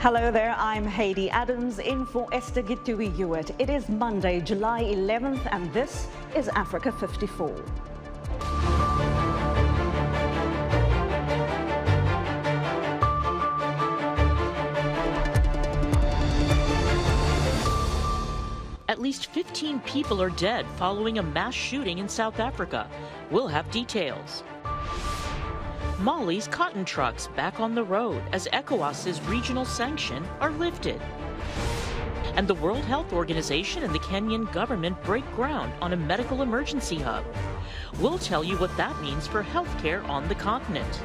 Hello there, I'm Heidi Adams in for Esther Gitui-Hewitt. It is Monday, July 11th, and this is Africa 54. At least 15 people are dead following a mass shooting in South Africa. We'll have details. Mali's cotton trucks back on the road as ECOWAS's regional sanction are lifted. And the World Health Organization and the Kenyan government break ground on a medical emergency hub. We'll tell you what that means for healthcare on the continent.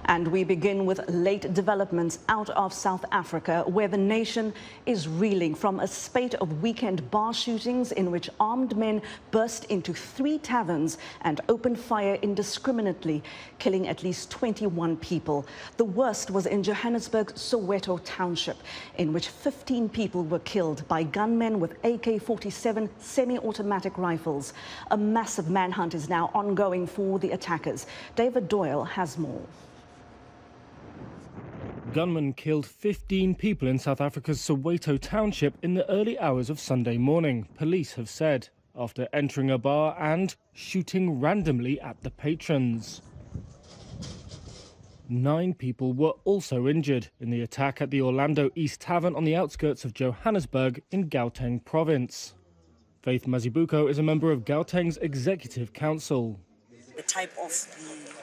And we begin with late developments out of South Africa, where the nation is reeling from a spate of weekend bar shootings in which armed men burst into 3 taverns and opened fire indiscriminately, killing at least 21 people. The worst was in Johannesburg's Soweto township, in which 15 people were killed by gunmen with AK-47 semi-automatic rifles. A massive manhunt is now ongoing for the attackers. David Doyle has more. Gunmen killed 15 people in South Africa's Soweto township in the early hours of Sunday morning, police have said, after entering a bar and shooting randomly at the patrons. 9 people were also injured in the attack at the Orlando East Tavern on the outskirts of Johannesburg in Gauteng province. Faith Mazibuko is a member of Gauteng's Executive Council. The type of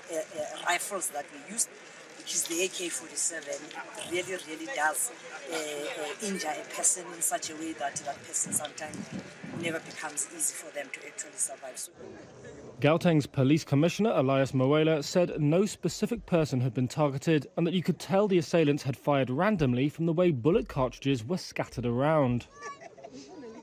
the rifles that we used, which is the AK-47, really does injure a person in such a way that that person sometimes never becomes easy for them to actually survive. Gauteng's police commissioner, Elias Moela, said no specific person had been targeted and that you could tell the assailants had fired randomly from the way bullet cartridges were scattered around.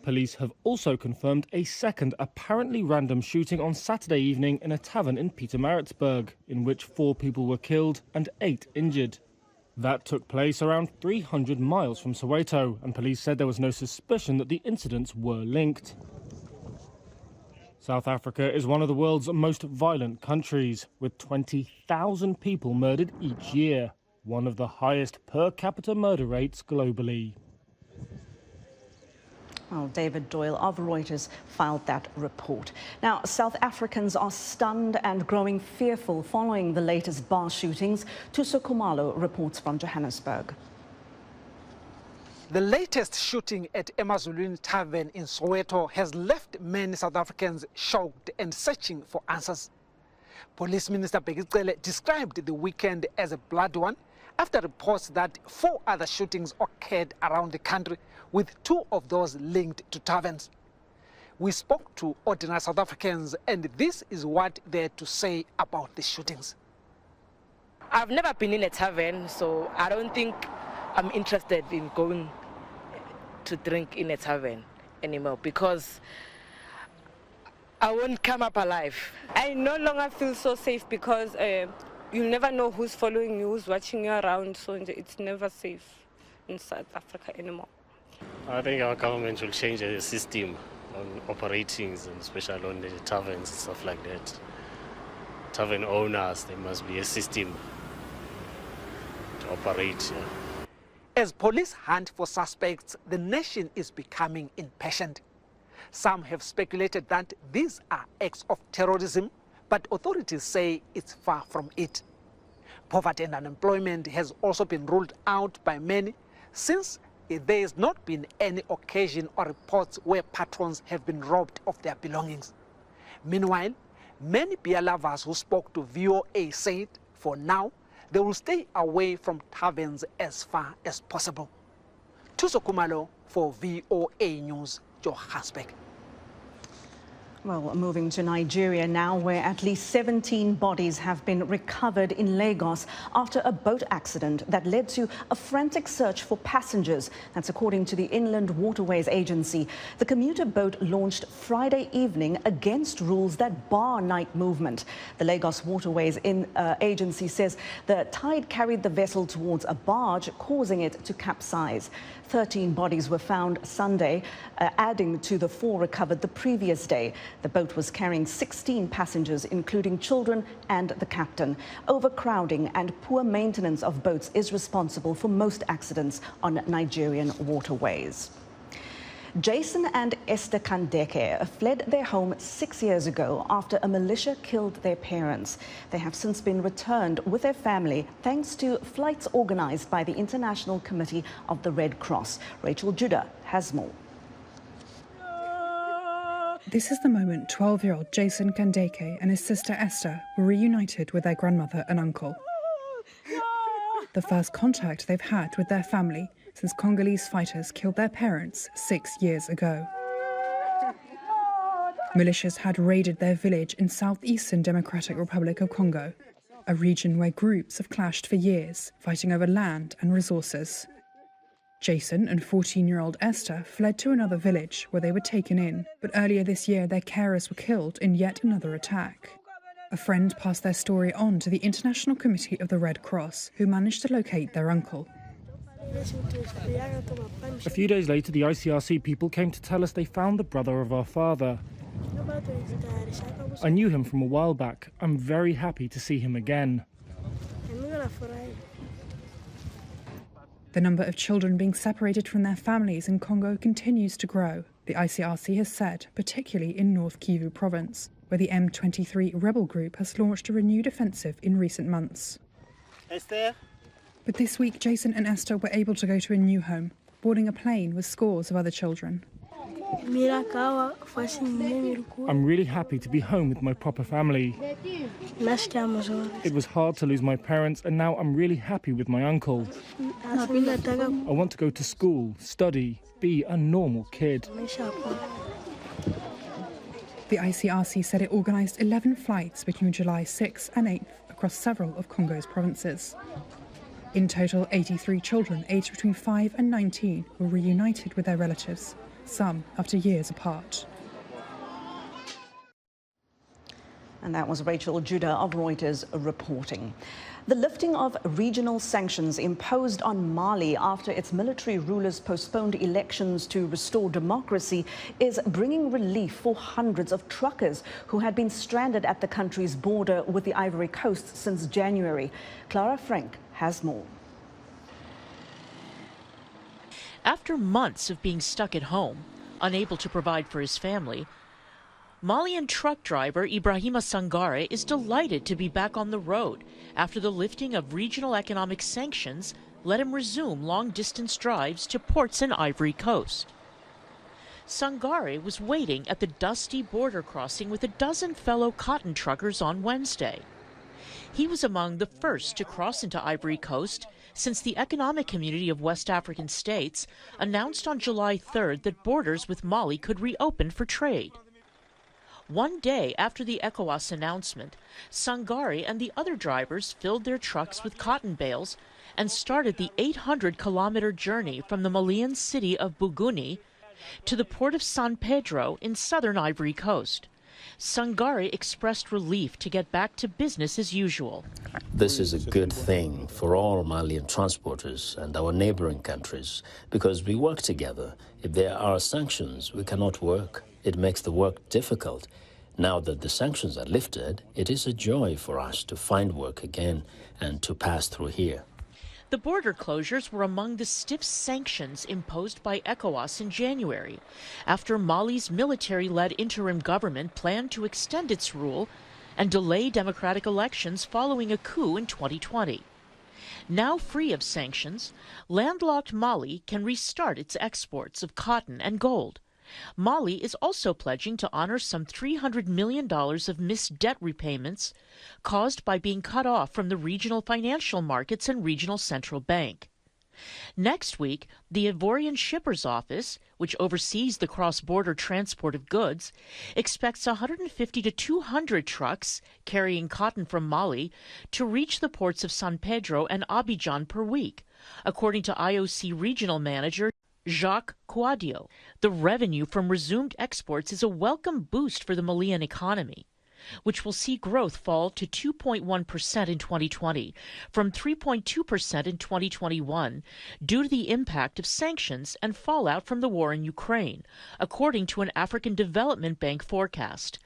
Police have also confirmed a second apparently random shooting on Saturday evening in a tavern in Pietermaritzburg, in which 4 people were killed and 8 injured. That took place around 300 miles from Soweto, and police said there was no suspicion that the incidents were linked. South Africa is one of the world's most violent countries, with 20,000 people murdered each year, one of the highest per capita murder rates globally. Well, David Doyle of Reuters filed that report. Now, South Africans are stunned and growing fearful following the latest bar shootings. Tuso Khumalo reports from Johannesburg. The latest shooting at Emazulwini Tavern in Soweto has left many South Africans shocked and searching for answers. Police Minister Bheki Cele described the weekend as a bloody one after reports that 4 other shootings occurred around the country, with 2 of those linked to taverns. We spoke to ordinary South Africans, and this is what they had to say about the shootings. I've never been in a tavern, so I don't think I'm interested in going to drink in a tavern anymore, because I won't come up alive. I no longer feel so safe because you never know who's following you, who's watching you around, so it's never safe in South Africa anymore. I think our government will change the system on operatings, and especially on the taverns and stuff like that. Tavern owners, there must be a system to operate. Yeah. As police hunt for suspects, the nation is becoming impatient. Some have speculated that these are acts of terrorism, but authorities say it's far from it. Poverty and unemployment has also been ruled out by many, since there has not been any occasion or reports where patrons have been robbed of their belongings. Meanwhile, many beer lovers who spoke to VOA said, for now, they will stay away from taverns as far as possible. Tuso Khumalo for VOA News, Johannesburg. Well, moving to Nigeria now, where at least 17 bodies have been recovered in Lagos after a boat accident that led to a frantic search for passengers. That's according to the Inland Waterways Agency. The commuter boat launched Friday evening against rules that bar night movement. The Lagos Waterways Agency says the tide carried the vessel towards a barge, causing it to capsize. 13 bodies were found Sunday, adding to the 4 recovered the previous day. The boat was carrying 16 passengers, including children and the captain. Overcrowding and poor maintenance of boats is responsible for most accidents on Nigerian waterways. Jason and Esther Kandeke fled their home 6 years ago after a militia killed their parents. They have since been returned with their family thanks to flights organized by the International Committee of the Red Cross. Rachel Judah has more. This is the moment 12-year-old Jason Kandeke and his sister Esther were reunited with their grandmother and uncle. The first contact they've had with their family since Congolese fighters killed their parents 6 years ago. Militias had raided their village in southeastern Democratic Republic of Congo, a region where groups have clashed for years, fighting over land and resources. Jason and 14-year-old Esther fled to another village where they were taken in, but earlier this year their carers were killed in yet another attack. A friend passed their story on to the International Committee of the Red Cross, who managed to locate their uncle. A few days later, the ICRC people came to tell us they found the brother of our father. I knew him from a while back. I'm very happy to see him again. The number of children being separated from their families in Congo continues to grow, the ICRC has said, particularly in North Kivu province, where the M23 rebel group has launched a renewed offensive in recent months. Esther? But this week, Jason and Esther were able to go to a new home, boarding a plane with scores of other children. I'm really happy to be home with my proper family. It was hard to lose my parents, and now I'm really happy with my uncle. I want to go to school, study, be a normal kid. The ICRC said it organised 11 flights between July 6th and 8th across several of Congo's provinces. In total, 83 children aged between 5 and 19 were reunited with their relatives, some after years apart. And that was Rachel Judah of Reuters reporting. The lifting of regional sanctions imposed on Mali after its military rulers postponed elections to restore democracy is bringing relief for hundreds of truckers who had been stranded at the country's border with the Ivory Coast since January. Clara Frank has more. After months of being stuck at home, unable to provide for his family, Malian truck driver Ibrahima Sangare is delighted to be back on the road after the lifting of regional economic sanctions let him resume long-distance drives to ports in Ivory Coast. Sangare was waiting at the dusty border crossing with a dozen fellow cotton truckers on Wednesday. He was among the first to cross into Ivory Coast since the Economic Community of West African States announced on July 3rd that borders with Mali could reopen for trade. One day after the ECOWAS announcement, Sangare and the other drivers filled their trucks with cotton bales and started the 800-kilometer journey from the Malian city of Buguni to the port of San Pedro in southern Ivory Coast. Sangare expressed relief to get back to business as usual. This is a good thing for all Malian transporters and our neighboring countries because we work together. If there are sanctions, we cannot work. It makes the work difficult. Now that the sanctions are lifted, it is a joy for us to find work again and to pass through here. The border closures were among the stiff sanctions imposed by ECOWAS in January, after Mali's military-led interim government planned to extend its rule and delay democratic elections following a coup in 2020. Now free of sanctions, landlocked Mali can restart its exports of cotton and gold. Mali is also pledging to honor some $300 million of missed debt repayments caused by being cut off from the regional financial markets and regional central bank. Next week, the Ivorian Shippers Office, which oversees the cross-border transport of goods, expects 150 to 200 trucks carrying cotton from Mali to reach the ports of San Pedro and Abidjan per week, according to IOC regional manager Jacques Kouadio. The revenue from resumed exports is a welcome boost for the Malian economy, which will see growth fall to 2.1% in 2020 from 3.2% in 2021 due to the impact of sanctions and fallout from the war in Ukraine, according to an African Development Bank forecast.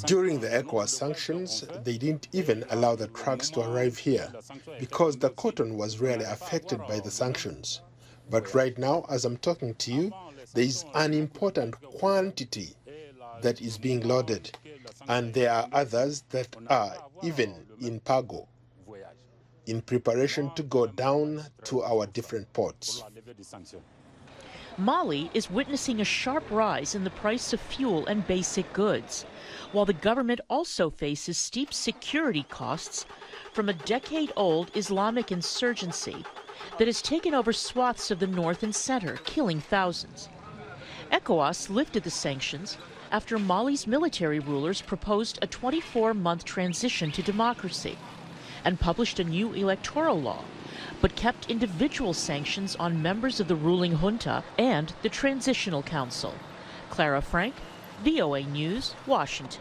During the ECOWAS sanctions, they didn't even allow the trucks to arrive here because the cotton was rarely affected by the sanctions. But right now, as I'm talking to you, there is an important quantity that is being loaded, and there are others that are even in cargo, in preparation to go down to our different ports. Mali is witnessing a sharp rise in the price of fuel and basic goods, while the government also faces steep security costs from a decade-old Islamic insurgency that has taken over swaths of the north and center, killing thousands. ECOWAS lifted the sanctions after Mali's military rulers proposed a 24-month transition to democracy and published a new electoral law, but kept individual sanctions on members of the ruling junta and the Transitional Council. Clara Frank, VOA News, Washington.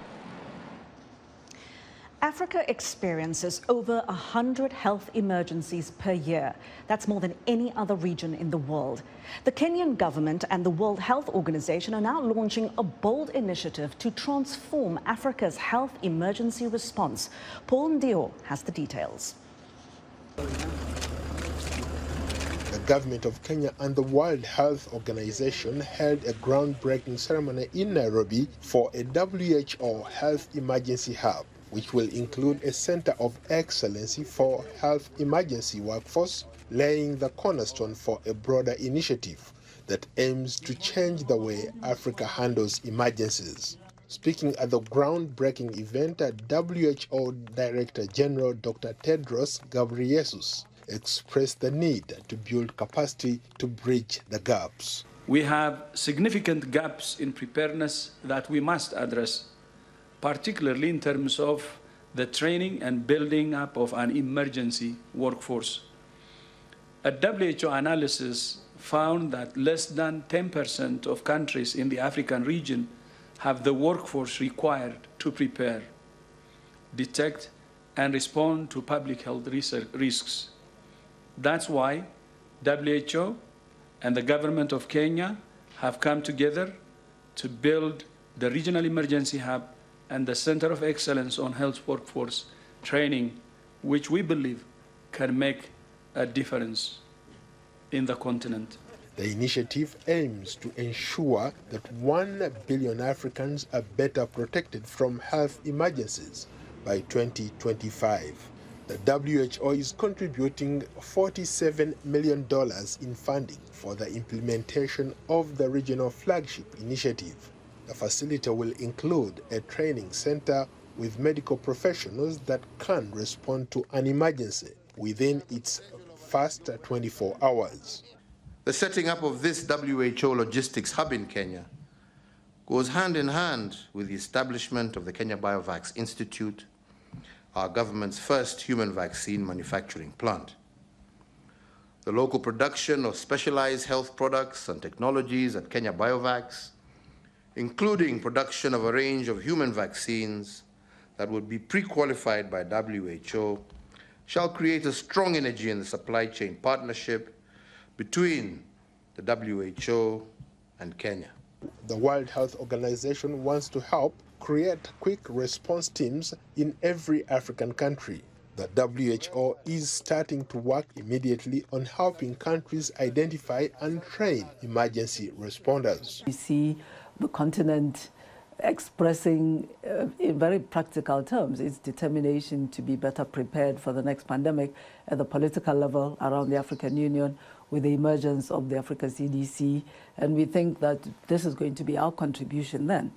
Africa experiences over 100 health emergencies per year. That's more than any other region in the world. The Kenyan government and the World Health Organization are now launching a bold initiative to transform Africa's health emergency response. Paul Ndio has the details. The government of Kenya and the World Health Organization held a groundbreaking ceremony in Nairobi for a WHO health emergency hub, which will include a center of excellency for health emergency workforce, laying the cornerstone for a broader initiative that aims to change the way Africa handles emergencies. Speaking at the groundbreaking event, WHO Director General Dr. Tedros Ghebreyesus expressed the need to build capacity to bridge the gaps. We have significant gaps in preparedness that we must address, particularly in terms of the training and building up of an emergency workforce. A WHO analysis found that less than 10% of countries in the African region have the workforce required to prepare, detect, and respond to public health risks. That's why WHO and the government of Kenya have come together to build the Regional Emergency Hub and the Center of Excellence on Health Workforce Training, which we believe can make a difference in the continent. The initiative aims to ensure that 1 billion Africans are better protected from health emergencies by 2025. The WHO is contributing $47 million in funding for the implementation of the regional flagship initiative. The facility will include a training center with medical professionals that can respond to an emergency within its first 24 hours. The setting up of this WHO logistics hub in Kenya goes hand in hand with the establishment of the Kenya Biovax Institute, our government's first human vaccine manufacturing plant. The local production of specialized health products and technologies at Kenya Biovax, including production of a range of human vaccines that would be pre-qualified by WHO, shall create a strong energy in the supply chain partnership between the WHO and Kenya. The World Health Organization wants to help create quick response teams in every African country. The WHO is starting to work immediately on helping countries identify and train emergency responders. We see the continent expressing in very practical terms its determination to be better prepared for the next pandemic at the political level around the African Union with the emergence of the Africa CDC, and we think that this is going to be our contribution then.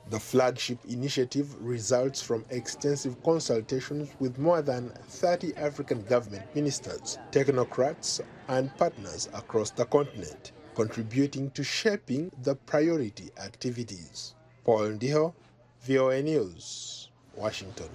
The flagship initiative results from extensive consultations with more than 30 African government ministers, technocrats, and partners across the continent, contributing to shaping the priority activities. Paul Ndiho, VOA News, Washington.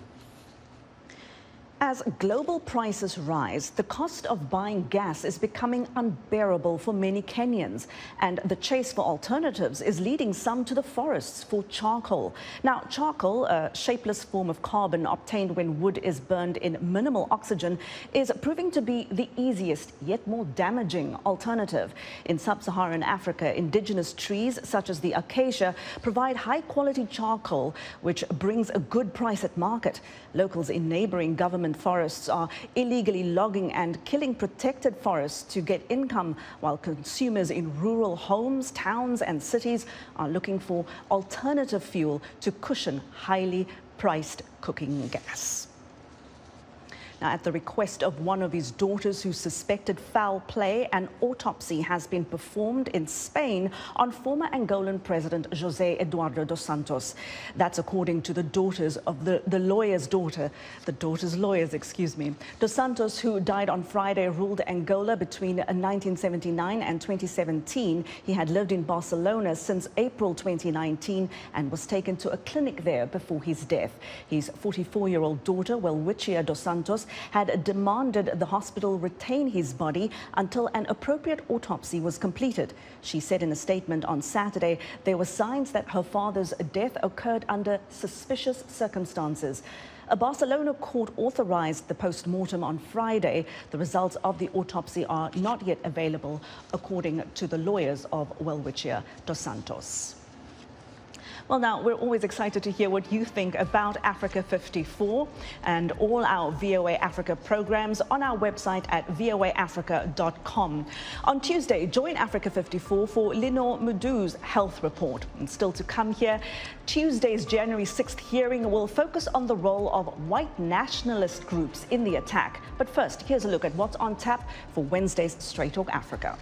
As global prices rise, the cost of buying gas is becoming unbearable for many Kenyans, and the chase for alternatives is leading some to the forests for charcoal. Now, charcoal, a shapeless form of carbon obtained when wood is burned in minimal oxygen, is proving to be the easiest yet more damaging alternative. In sub-Saharan Africa, indigenous trees such as the acacia provide high-quality charcoal, which brings a good price at market. Locals in neighboring government forests are illegally logging and killing protected forests to get income, while consumers in rural homes, towns and cities are looking for alternative fuel to cushion highly priced cooking gas. Now, at the request of one of his daughters who suspected foul play, an autopsy has been performed in Spain on former Angolan President José Eduardo dos Santos. That's according to the daughters of the lawyer's daughter, the daughter's lawyers, excuse me. Dos Santos, who died on Friday, ruled Angola between 1979 and 2017. He had lived in Barcelona since April 2019 and was taken to a clinic there before his death. His 44-year-old daughter, Welwichia dos Santos, had demanded the hospital retain his body until an appropriate autopsy was completed. She said in a statement on Saturday there were signs that her father's death occurred under suspicious circumstances. A Barcelona court authorized the post-mortem on Friday. The results of the autopsy are not yet available, according to the lawyers of Welwichia dos Santos. Well, now, we're always excited to hear what you think about Africa 54 and all our VOA Africa programs on our website at voaafrica.com. On Tuesday, join Africa 54 for Lenore Mudu's health report. And still to come here, Tuesday's January 6th hearing will focus on the role of white nationalist groups in the attack. But first, here's a look at what's on tap for Wednesday's Straight Talk Africa.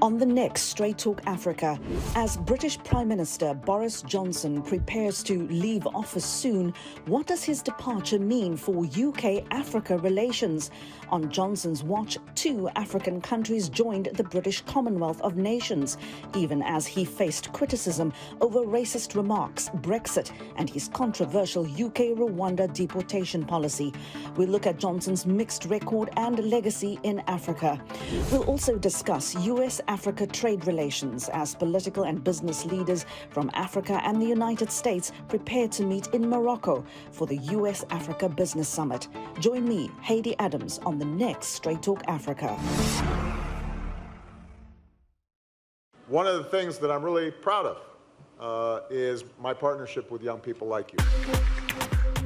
On the next Straight Talk Africa, as British Prime Minister Boris Johnson prepares to leave office soon, what does his departure mean for UK-Africa relations? On Johnson's watch, 2 African countries joined the British Commonwealth of Nations, even as he faced criticism over racist remarks, Brexit, and his controversial UK-Rwanda deportation policy. We'll look at Johnson's mixed record and legacy in Africa. We'll also discuss US-Africa trade relations as political and business leaders from Africa and the United States prepare to meet in Morocco for the US-Africa Business Summit. Join me, Heidi Adams, on the next Straight Talk Africa. One of the things that I'm really proud of is my partnership with young people like you.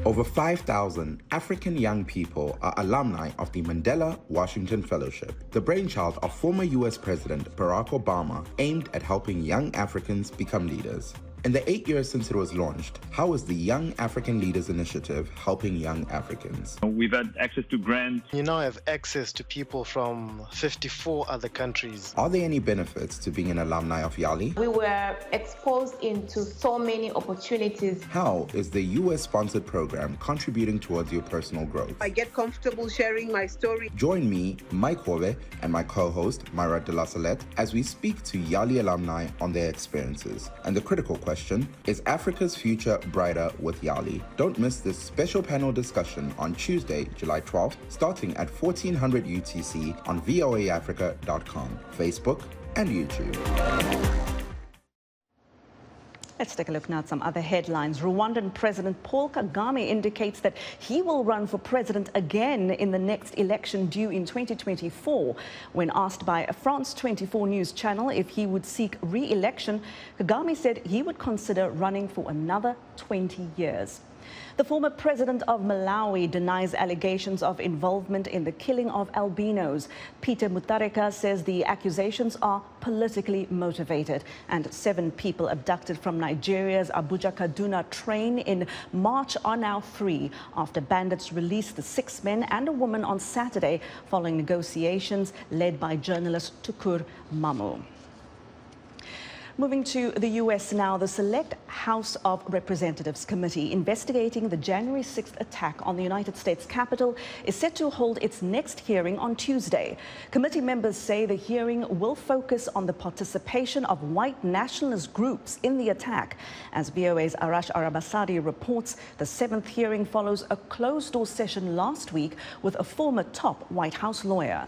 Over 5,000 African young people are alumni of the Mandela Washington Fellowship, the brainchild of former U.S. President Barack Obama, aimed at helping young Africans become leaders. In the 8 years since it was launched, how is the Young African Leaders Initiative helping young Africans? We've had access to grants. You now have access to people from 54 other countries. Are there any benefits to being an alumni of YALI? We were exposed into so many opportunities. How is the US-sponsored program contributing towards your personal growth? I get comfortable sharing my story. Join me, Mike Hove, and my co-host, Myra de la Salette, as we speak to YALI alumni on their experiences. And the critical question, is Africa's future brighter with YALI? Don't miss this special panel discussion on Tuesday, July 12th, starting at 1400 UTC on voaafrica.com, Facebook, and YouTube. Let's take a look now at some other headlines. Rwandan President Paul Kagame indicates that he will run for president again in the next election due in 2024. When asked by a France 24 news channel if he would seek re-election, Kagame said he would consider running for another 20 years. The former president of Malawi denies allegations of involvement in the killing of albinos. Peter Mutharika says the accusations are politically motivated, and 7 people abducted from Nigeria's Abuja-Kaduna train in March are now free after bandits released the 6 men and a woman on Saturday following negotiations led by journalist Tukur Mamu. Moving to the U.S. now, the Select House of Representatives Committee investigating the January 6th attack on the United States Capitol is set to hold its next hearing on Tuesday. Committee members say the hearing will focus on the participation of white nationalist groups in the attack. As VOA's Arash Arabasadi reports, the seventh hearing follows a closed-door session last week with a former top White House lawyer.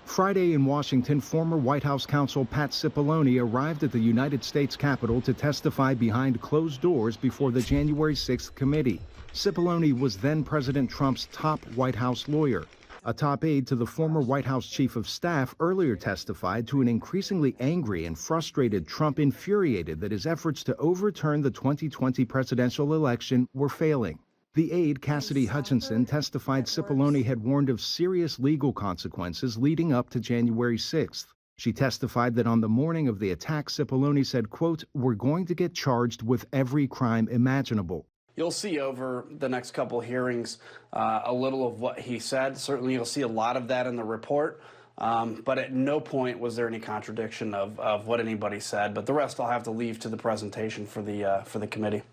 Friday in Washington, former White House counsel Pat Cipollone arrived at the United States Capitol to testify behind closed doors before the January 6th committee. Cipollone was then President Trump's top White House lawyer. A top aide to the former White House chief of staff earlier testified to an increasingly angry and frustrated Trump, infuriated that his efforts to overturn the 2020 presidential election were failing. The aide, Cassidy Hutchinson, testified Cipollone had warned of serious legal consequences leading up to January 6th. She testified that on the morning of the attack, Cipollone said, quote, "We're going to get charged with every crime imaginable." You'll see over the next couple hearings a little of what he said. Certainly you'll see a lot of that in the report, but at no point was there any contradiction of what anybody said. But the rest I'll have to leave to the presentation for the committee.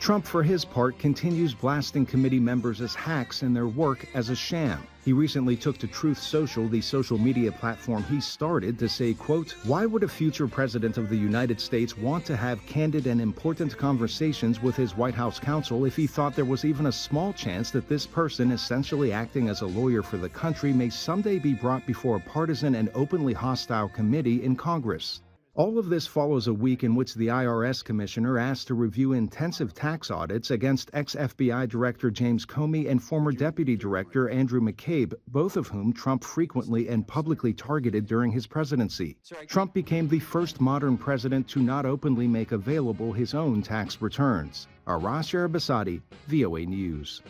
Trump, for his part, continues blasting committee members as hacks and their work as a sham. He recently took to Truth Social, the social media platform he started, to say, quote, "Why would a future president of the United States want to have candid and important conversations with his White House counsel if he thought there was even a small chance that this person, essentially acting as a lawyer for the country, may someday be brought before a partisan and openly hostile committee in Congress?" All of this follows a week in which the IRS commissioner asked to review intensive tax audits against ex-FBI Director James Comey and former Deputy Director Andrew McCabe, both of whom Trump frequently and publicly targeted during his presidency. Trump became the first modern president to not openly make available his own tax returns. Arash Arabasadi, VOA News.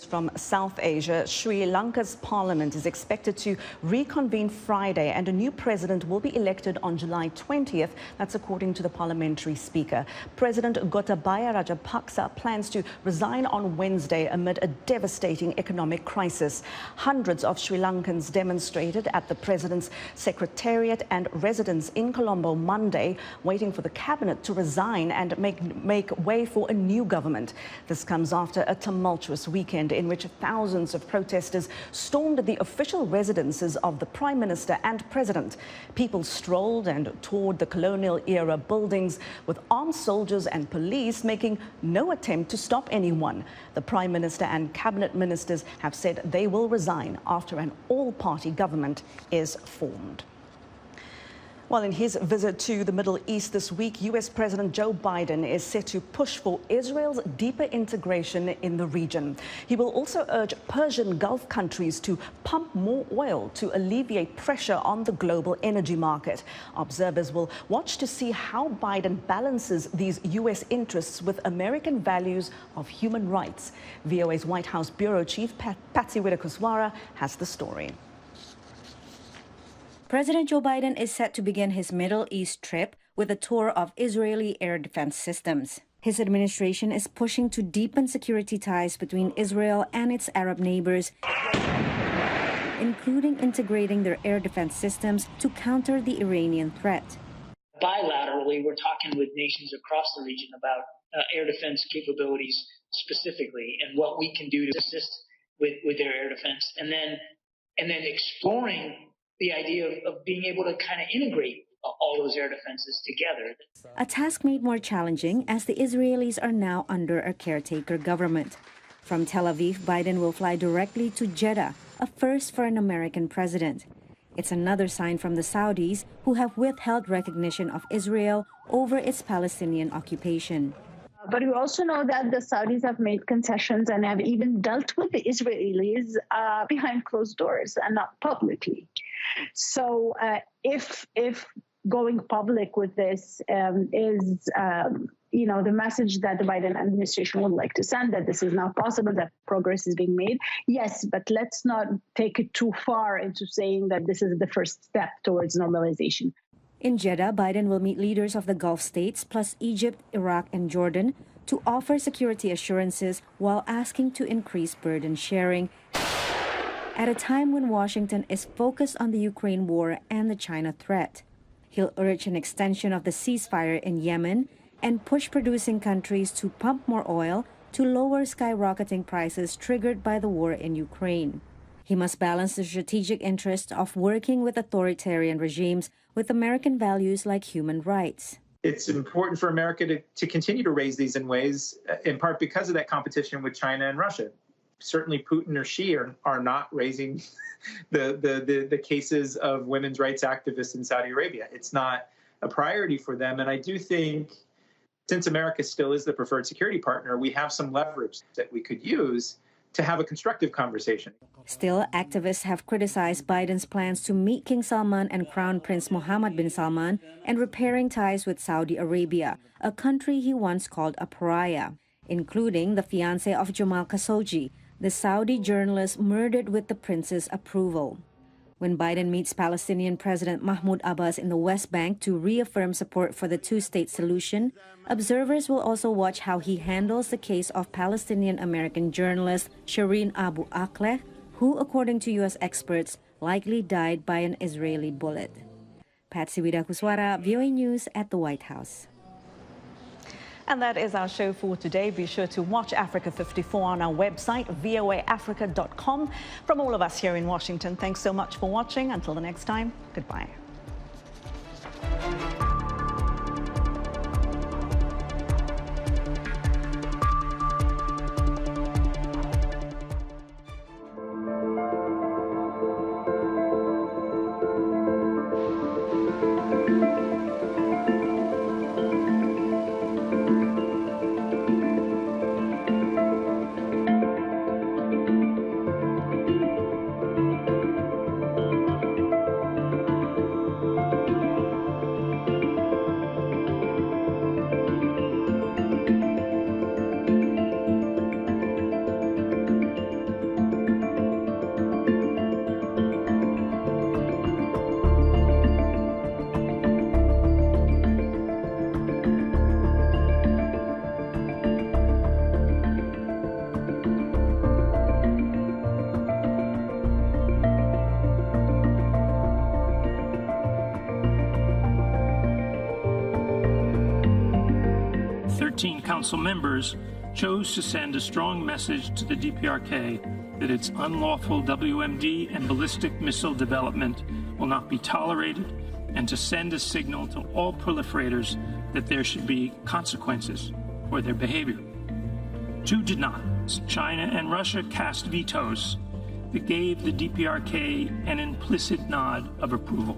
From South Asia, Sri Lanka's parliament is expected to reconvene Friday and a new president will be elected on July 20th. That's according to the parliamentary speaker. President Gotabaya Rajapaksa plans to resign on Wednesday amid a devastating economic crisis. Hundreds of Sri Lankans demonstrated at the president's secretariat and residence in Colombo Monday, waiting for the cabinet to resign and make way for a new government. This comes after a tumultuous weekend in which thousands of protesters stormed the official residences of the Prime Minister and President. People strolled and toured the colonial-era buildings, with armed soldiers and police making no attempt to stop anyone. The Prime Minister and cabinet ministers have said they will resign after an all-party government is formed. Well, in his visit to the Middle East this week, U.S. President Joe Biden is set to push for Israel's deeper integration in the region. He will also urge Persian Gulf countries to pump more oil to alleviate pressure on the global energy market. Observers will watch to see how Biden balances these U.S. interests with American values of human rights. VOA's White House Bureau Chief Patsy Widakuswara has the story. President Joe Biden is set to begin his Middle East trip with a tour of Israeli air defense systems. His administration is pushing to deepen security ties between Israel and its Arab neighbors, including integrating their air defense systems to counter the Iranian threat. Bilaterally, we're talking with nations across the region about air defense capabilities specifically and what we can do to assist with their air defense, and then exploring the idea of being able to kind of integrate all those air defenses together. A task made more challenging as the Israelis are now under a caretaker government. From Tel Aviv, Biden will fly directly to Jeddah, a first for an American president. It's another sign from the Saudis, who have withheld recognition of Israel over its Palestinian occupation. But we also know that the Saudis have made concessions and have even dealt with the Israelis behind closed doors and not publicly. So if going public with this is, the message that the Biden administration would like to send, that this is not possible, that progress is being made, yes, but let's not take it too far into saying that this is the first step towards normalization. In Jeddah, Biden will meet leaders of the Gulf states, plus Egypt, Iraq, and Jordan, to offer security assurances while asking to increase burden sharing at a time when Washington is focused on the Ukraine war and the China threat. He'll urge an extension of the ceasefire in Yemen and push producing countries to pump more oil to lower skyrocketing prices triggered by the war in Ukraine. He must balance the strategic interest of working with authoritarian regimes with American values like human rights. It's important for America to continue to raise these in ways, in part because of that competition with China and Russia. Certainly Putin or Xi are not raising the cases of women's rights activists in Saudi Arabia. It's not a priority for them. And I do think, since America still is the preferred security partner, we have some leverage that we could use to have a constructive conversation. Still, activists have criticized Biden's plans to meet King Salman and Crown Prince Mohammed bin Salman and repairing ties with Saudi Arabia, a country he once called a pariah, including the fiancé of Jamal Khashoggi, the Saudi journalist murdered with the prince's approval. When Biden meets Palestinian President Mahmoud Abbas in the West Bank to reaffirm support for the two-state solution, observers will also watch how he handles the case of Palestinian-American journalist Shireen Abu Akleh, who, according to U.S. experts, likely died by an Israeli bullet. Patsy Widakuswara, VOA News at the White House. And that is our show for today. Be sure to watch Africa 54 on our website, voaafrica.com. From all of us here in Washington, thanks so much for watching. Until the next time, goodbye. Council members chose to send a strong message to the DPRK that its unlawful WMD and ballistic missile development will not be tolerated, and to send a signal to all proliferators that there should be consequences for their behavior. Two did not. China and Russia cast vetoes that gave the DPRK an implicit nod of approval.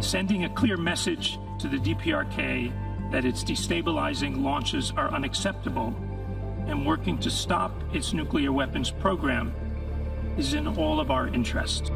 Sending a clear message to the DPRK that its destabilizing launches are unacceptable and working to stop its nuclear weapons program is in all of our interest.